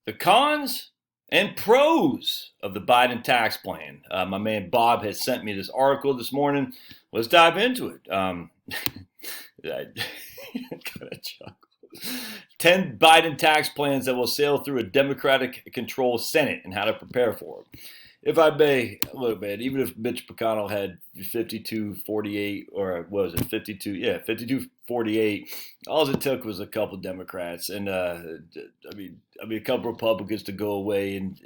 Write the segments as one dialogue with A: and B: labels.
A: the cons and pros of the Biden tax plan. My man Bob has sent me this article this morning. Let's dive into it. I kind of chuckle. 10 Biden tax plans that will sail through a Democratic-controlled Senate and how to prepare for it. If I may, look, man, even if Mitch McConnell had 52-48, or what was it, 52? Yeah, 52-48. All it took was a couple Democrats, and I mean, a couple Republicans to go away, and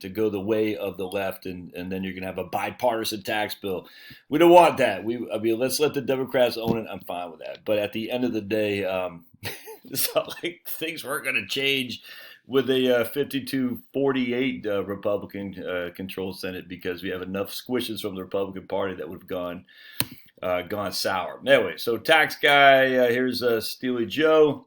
A: to go the way of the left, and then you're gonna have a bipartisan tax bill. We don't want that. Let's let the Democrats own it. I'm fine with that. But at the end of the day, it's not like things weren't gonna change with a 52-48 Republican-controlled Senate, because we have enough squishes from the Republican Party that would have gone sour. Anyway, so tax guy, here's Steely Joe.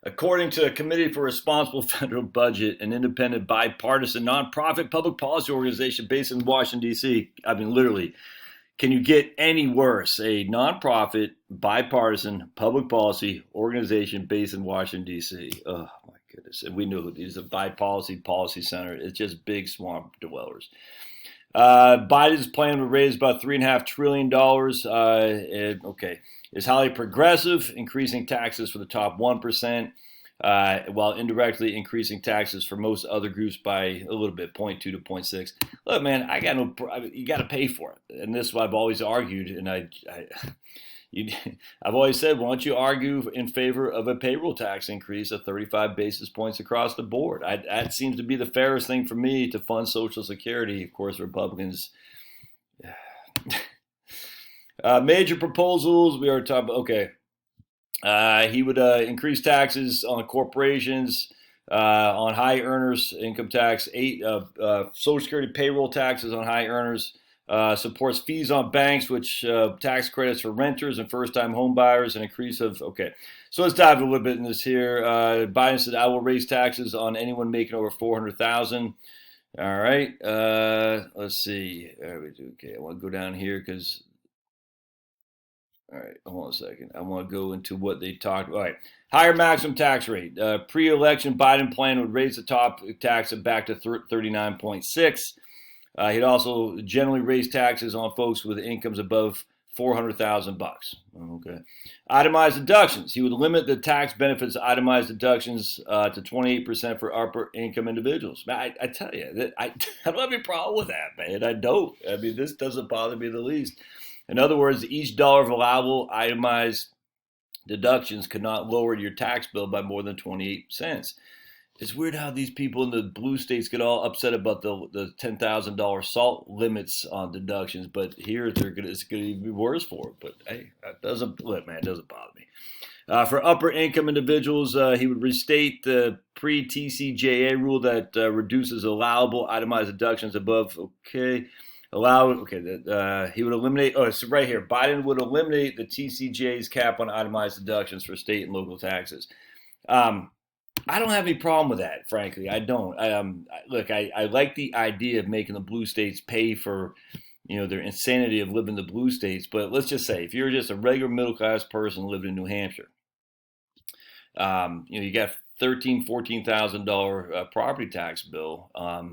A: According to a Committee for Responsible Federal Budget, an independent bipartisan nonprofit public policy organization based in Washington, D.C., I mean, literally, can you get any worse? A nonprofit bipartisan public policy organization based in Washington, D.C. Oh, my goodness. And we knew these are Bipolicy Policy Center. It's just big swamp dwellers. Biden's plan would raise about $3.5 trillion. Is highly progressive, increasing taxes for the top 1%, while indirectly increasing taxes for most other groups by a little bit, 0.2 to 0.6. Look, man, you got to pay for it. And this is what I've always argued, and I've always said, why don't you argue in favor of a payroll tax increase of 35 basis points across the board? That seems to be the fairest thing for me to fund Social Security. Of course, Republicans. Major proposals, we already talked about. Okay. He would increase taxes on corporations, on high earners, income tax, Social Security payroll taxes on high earners. Supports fees on banks, which tax credits for renters and first-time home buyers, an increase of, okay. So let's dive a little bit in this here. Biden said, I will raise taxes on anyone making over $400,000. All right. Let's see. Okay, I want to go down here because, all right, hold on a second. I want to go into what they talked about. All right. Higher maximum tax rate. Pre-election Biden plan would raise the top tax back to 39.6. He'd also generally raise taxes on folks with incomes above $400,000. Okay. Itemized deductions. He would limit the tax benefits of itemized deductions to 28% for upper income individuals. Man, I tell you, I don't have any problem with that, man. I don't. I mean, this doesn't bother me the least. In other words, each dollar of allowable itemized deductions could not lower your tax bill by more than 28 cents. It's weird how these people in the blue states get all upset about the $10,000 SALT limits on deductions, but here it's going to be worse for it. But hey, it doesn't bother me. For upper income individuals, he would restate the pre-TCJA rule that reduces allowable itemized deductions above. Okay. He would eliminate. Oh, it's right here. Biden would eliminate the TCJA's cap on itemized deductions for state and local taxes. I don't have any problem with that, frankly. I don't. I like the idea of making the blue states pay for, their insanity of living in the blue states. But let's just say, if you're just a regular middle class person living in New Hampshire, you got $14,000 property tax bill.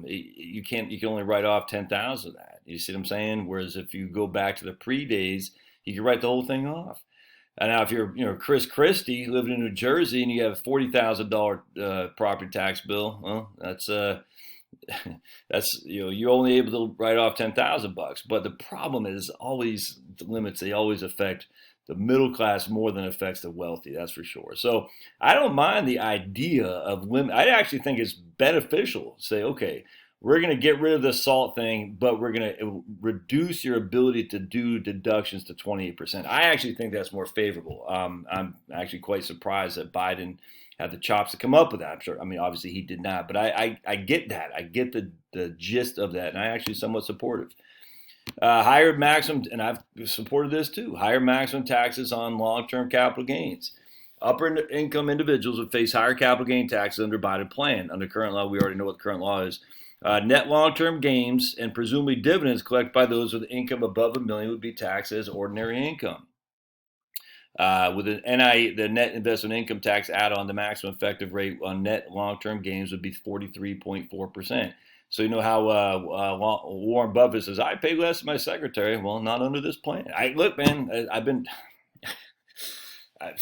A: You can only write off 10,000 of that. You see what I'm saying? Whereas if you go back to the pre-days, you can write the whole thing off. And now if you're Chris Christie living in New Jersey and you have a $40,000 property tax bill, well, that's you're only able to write off $10,000. But the problem is always the limits. They always affect the middle class more than it affects the wealthy. That's for sure. So I don't mind the idea of limit. I actually think it's beneficial to say, okay, we're going to get rid of the SALT thing, but we're going to reduce your ability to do deductions to 28%. I actually think that's more favorable. I'm actually quite surprised that Biden had the chops to come up with that. I'm sure. I mean, obviously he did not, but I get that. I get the gist of that, and I actually somewhat supportive. Higher maximum, and I've supported this too, higher maximum taxes on long-term capital gains. Upper income individuals would face higher capital gain taxes under Biden plan. Under current law, we already know what the current law is. Net long-term gains and presumably dividends collected by those with income above $1 million would be taxed as ordinary income. With an NI, the net investment income tax add-on, the maximum effective rate on net long-term gains would be 43.4%. So you know how Warren Buffett says, "I pay less than my secretary." Well, not under this plan. Look, man. I've been, I,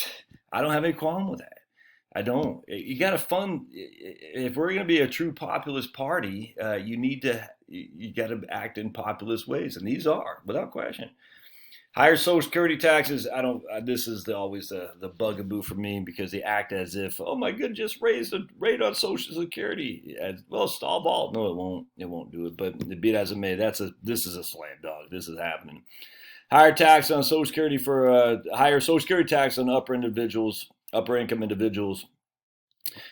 A: I don't have any qualm with that. I don't. You got to fund. If we're going to be a true populist party, you got to act in populist ways, and these are without question. Higher Social Security taxes. I don't. This is always the bugaboo for me because they act as if, oh my goodness, just raise the rate on Social Security. Well, stall ball. No, it won't. It won't do it. But be it as it may, this is a slam dunk. This is happening. Higher tax on Social Security for higher Social Security tax on upper income individuals.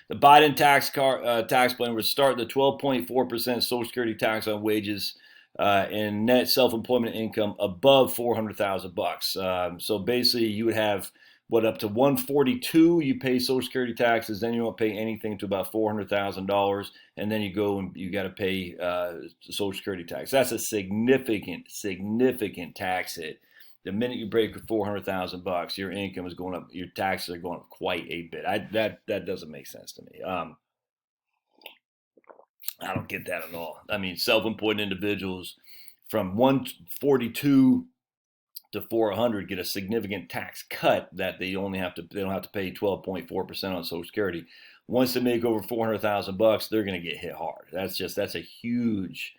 A: The Biden tax plan would start the 12.4% Social Security tax on wages and net self-employment income above $400,000. So basically, you would have up to 142 you pay Social Security taxes, then you won't pay anything to about $400,000, and then you go and you got to pay Social Security tax. That's a significant tax hit. The minute you break $400,000, your income is going up. Your taxes are going up quite a bit. That doesn't make sense to me. I don't get that at all. I mean, self-employed individuals from 142 to 400 get a significant tax cut that they don't have to pay 12.4% on Social Security. Once they make over $400,000, they're going to get hit hard. That's a huge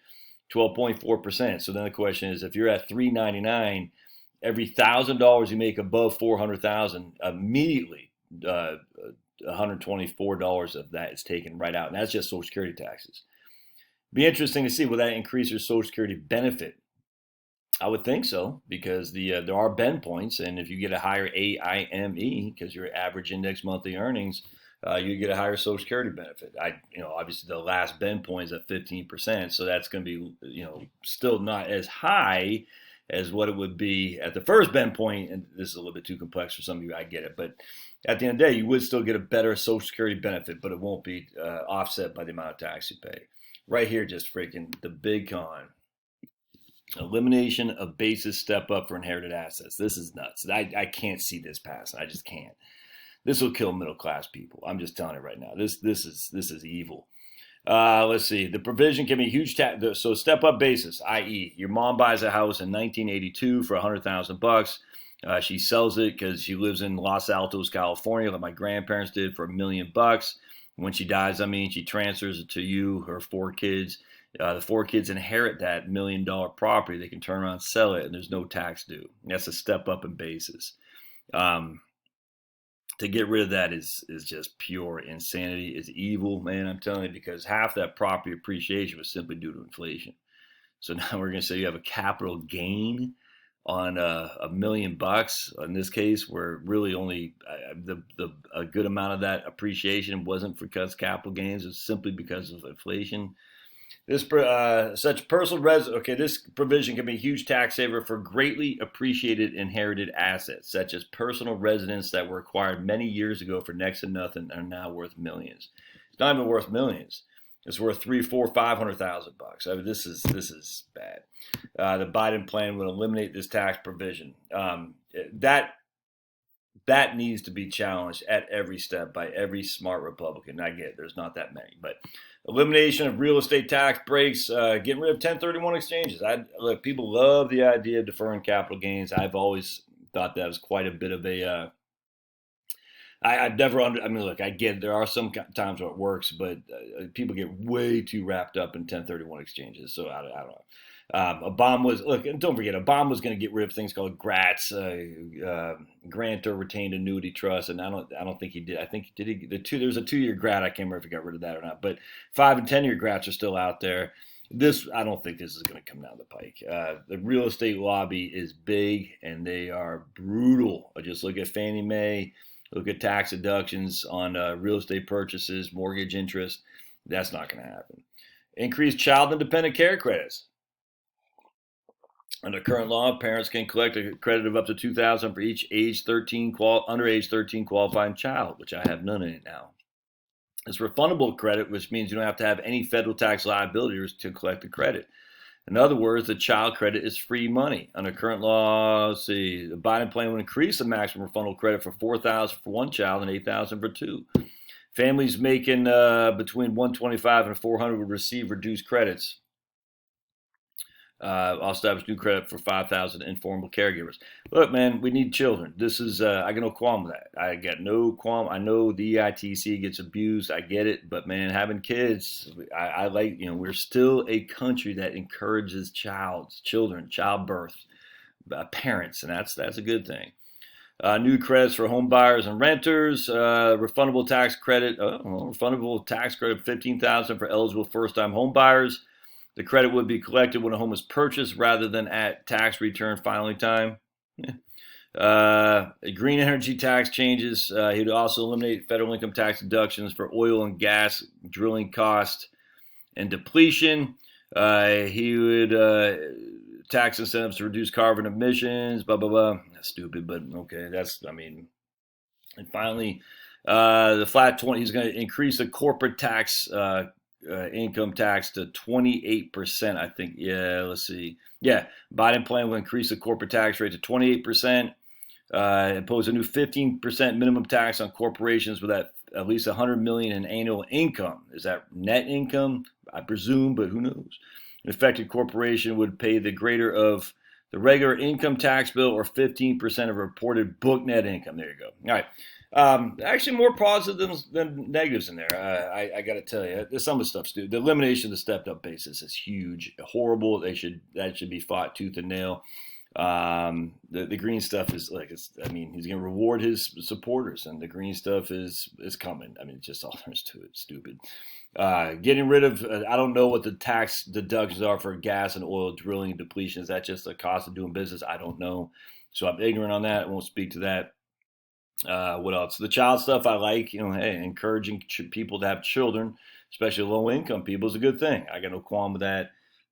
A: 12.4%. So then the question is, if you're at $399, every $1,000 you make above $400,000, immediately $124 of that is taken right out, and that's just Social Security taxes. Be interesting to see, will that increase your Social Security benefit? I would think so, because there are bend points, and if you get a higher AIME, because your average index monthly earnings, you get a higher Social Security benefit. Obviously the last bend point is at 15%, so that's going to be still not as high as what it would be at the first bend point, and this is a little bit too complex for some of you, I get it, but at the end of the day, you would still get a better Social Security benefit, but it won't be offset by the amount of tax you pay. Right here, just freaking the big con. Elimination of basis step up for inherited assets. This is nuts. I can't see this passing. I just can't. This will kill middle class people. I'm just telling you right now. This is evil. Let's see. The provision can be a huge tax. So step up basis, i.e., your mom buys a house in 1982 for $100,000. She sells it because she lives in Los Altos, California, like my grandparents did, for $1 million. When she dies, she transfers it to you, her 4 kids. The 4 kids inherit that $1 million property. They can turn around and sell it, and there's no tax due. That's a step up in basis. To get rid of that is just pure insanity. It's evil, man. I'm telling you, because half that property appreciation was simply due to inflation. So now we're going to say you have a capital gain on $1 million. In this case, where really only a good amount of that appreciation wasn't because capital gains, it's simply because of inflation. This provision can be a huge tax saver for greatly appreciated inherited assets, such as personal residence that were acquired many years ago for next to nothing and are now worth millions. It's not even worth millions. It's worth $300,000, $400,000, $500,000. This is bad. The Biden plan will eliminate this tax provision. That needs to be challenged at every step by every smart Republican. I get it, there's not that many, but elimination of real estate tax breaks, getting rid of 1031 exchanges. Look, people love the idea of deferring capital gains. I've always thought that was quite a bit of a. Look, I get it. There are some times where it works, but people get way too wrapped up in 1031 exchanges. So I don't know. Obama was and don't forget, Obama was going to get rid of things called GRATs, grant or retained annuity trust, and I don't think he did. I think there's a 2-year GRAT. I can't remember if he got rid of that or not. But 5 and 10-year GRATs are still out there. I don't think this is going to come down the pike. The real estate lobby is big and they are brutal. Just look at Fannie Mae. Look at tax deductions on real estate purchases, mortgage interest. That's not going to happen. Increased child and dependent care credits. Under current law, parents can collect a credit of up to $2,000 for each under age 13 qualifying child, which I have none in it now. It's refundable credit, which means you don't have to have any federal tax liability to collect the credit. In other words, the child credit is free money. Under current law, let's see, the Biden plan would increase the maximum refundable credit for $4,000 for one child and $8,000 for two. Families making between $125 and $400 would receive reduced credits. I'll establish new credit for 5,000 informal caregivers. Look, man, we need children. This is I got no qualm with that. I got no qualm. I know the EITC gets abused. I get it, but man, having kids, I like. We're still a country that encourages children, childbirth, parents, and that's a good thing. New credits for home buyers and renters. Refundable tax credit. Refundable tax credit of $15,000 for eligible first-time home buyers. The credit would be collected when a home is purchased rather than at tax return filing time. Green energy tax changes. He would also eliminate federal income tax deductions for oil and gas drilling cost and depletion. He would tax incentives to reduce carbon emissions. Blah blah blah. That's stupid, but okay. And finally, the flat 20. He's going to increase the corporate tax. Income tax to 28%, I think. Yeah, let's see. Yeah, Biden plan will increase the corporate tax rate to 28%, impose a new 15% minimum tax on corporations with at least $100 million in annual income. Is that net income? I presume, but who knows? An affected corporation would pay the greater of the regular income tax bill or 15% of reported book net income. There you go. All right. Actually, more positives than negatives in there. I got to tell you, some of the stuff's stupid. The elimination of the stepped-up basis is huge, horrible. That should be fought tooth and nail. The green stuff is like, he's going to reward his supporters, and the green stuff is coming. It's just all there's to it. Stupid. Getting rid of, I don't know what the tax deductions are for gas and oil drilling and depletion. Is that just the cost of doing business? I don't know. So I'm ignorant on that. I won't speak to that. What else? The child stuff I like. Hey, encouraging people to have children, especially low-income people, is a good thing. I got no qualm with that.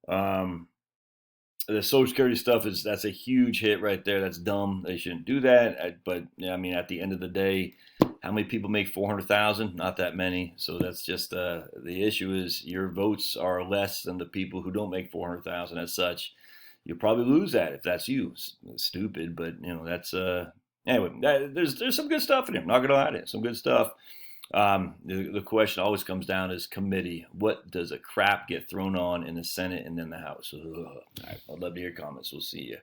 A: The Social Security stuff that's a huge hit right there. That's dumb. They shouldn't do that. But at the end of the day, how many people make 400,000? Not that many. So that's just the issue is your votes are less than the people who don't make 400,000. As such, you'll probably lose that if that's you. It's stupid, but that's anyway. There's some good stuff in here. I'm not gonna lie to you. Some good stuff. The question always comes down is committee. What does a crap get thrown on in the Senate and then the House? All right, I'd love to hear comments. We'll see you.